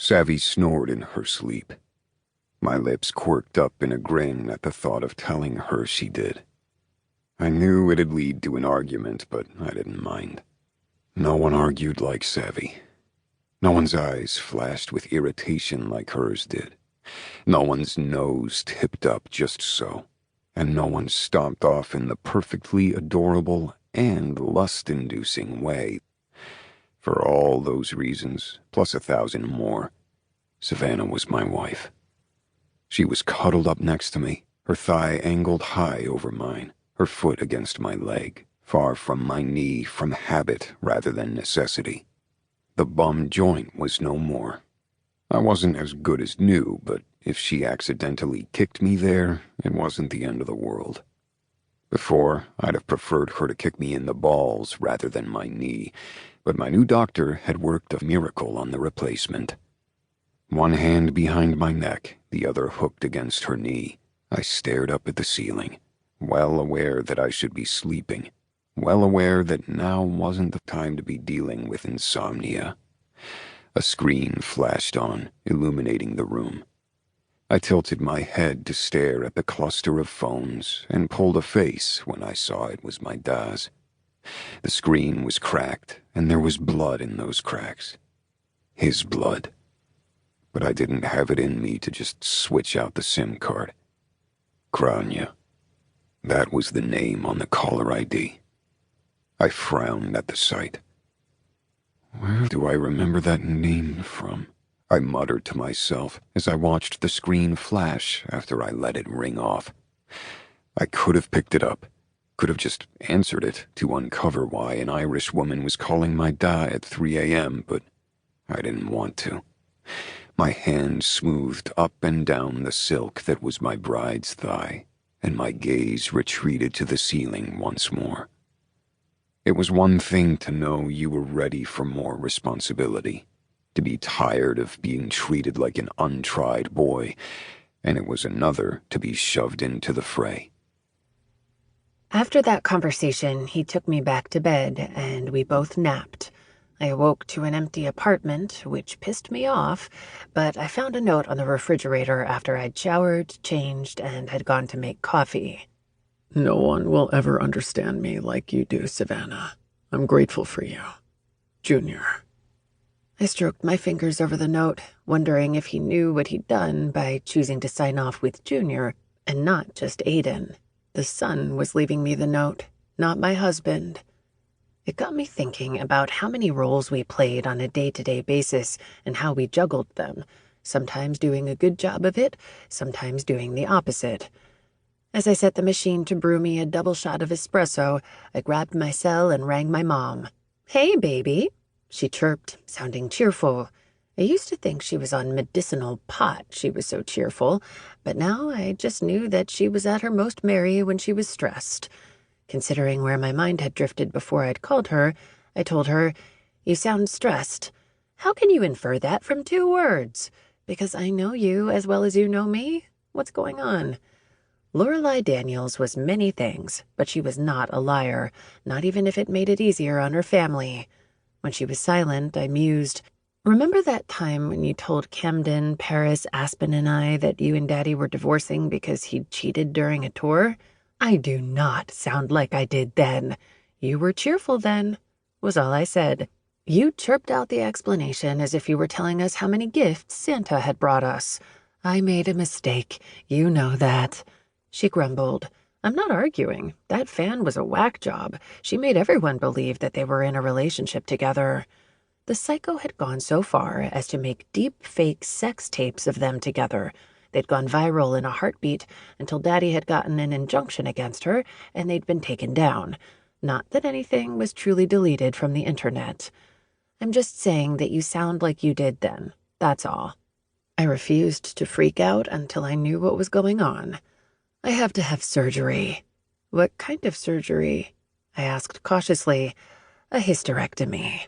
Savvy snored in her sleep. My lips quirked up in a grin at the thought of telling her she did. I knew it'd lead to an argument, but I didn't mind. No one argued like Savvy. No one's eyes flashed with irritation like hers did. No one's nose tipped up just so. And no one stomped off in the perfectly adorable and lust-inducing way. For all those reasons, plus 1,000 more, Savannah was my wife. She was cuddled up next to me, her thigh angled high over mine, her foot against my leg, far from my knee from habit rather than necessity. The bum joint was no more. I wasn't as good as new, but if she accidentally kicked me there, it wasn't the end of the world. Before, I'd have preferred her to kick me in the balls rather than my knee, but my new doctor had worked a miracle on the replacement. One hand behind my neck, the other hooked against her knee, I stared up at the ceiling, well aware that I should be sleeping, well aware that now wasn't the time to be dealing with insomnia. A screen flashed on, illuminating the room. I tilted my head to stare at the cluster of phones and pulled a face when I saw it was my Daz. The screen was cracked, and there was blood in those cracks. His blood. But I didn't have it in me to just switch out the SIM card. Grania. That was the name on the caller ID. I frowned at the sight. Where do I remember that name from? I muttered to myself as I watched the screen flash after I let it ring off. I could have picked it up. Could have just answered it to uncover why an Irish woman was calling my da at 3 a.m., but I didn't want to. My hand smoothed up and down the silk that was my bride's thigh, and my gaze retreated to the ceiling once more. It was one thing to know you were ready for more responsibility, to be tired of being treated like an untried boy, and it was another to be shoved into the fray. After that conversation, he took me back to bed, and we both napped. I awoke to an empty apartment, which pissed me off, but I found a note on the refrigerator after I'd showered, changed, and had gone to make coffee. No one will ever understand me like you do, Savannah. I'm grateful for you. Junior. I stroked my fingers over the note, wondering if he knew what he'd done by choosing to sign off with Junior, and not just Aiden. The son was leaving me the note, not my husband. It got me thinking about how many roles we played on a day-to-day basis and how we juggled them, sometimes doing a good job of it, sometimes doing the opposite. As I set the machine to brew me a double shot of espresso, I grabbed my cell and rang my mom. "Hey, baby," she chirped, sounding cheerful. I used to think she was on medicinal pot, she was so cheerful, but now I just knew that she was at her most merry when she was stressed. Considering where my mind had drifted before I'd called her, I told her, "You sound stressed." "How can you infer that from 2 words? Because I know you as well as you know me. What's going on?" Lorelei Daniels was many things, but she was not a liar, not even if it made it easier on her family. When she was silent, I mused, "Remember that time when you told Camden, Paris, Aspen, and I that you and Daddy were divorcing because he'd cheated during a tour? I do not sound like I did then. You were cheerful then," was all I said. You chirped out the explanation as if you were telling us how many gifts Santa had brought us. "I made a mistake. You know that," she grumbled. "I'm not arguing. That fan was a whack job. She made everyone believe that they were in a relationship together." The psycho had gone so far as to make deep fake sex tapes of them together. They'd gone viral in a heartbeat until Daddy had gotten an injunction against her, and they'd been taken down. Not that anything was truly deleted from the internet. "I'm just saying that you sound like you did then. That's all." I refused to freak out until I knew what was going on. "I have to have surgery." "What kind of surgery?" I asked cautiously. "A hysterectomy."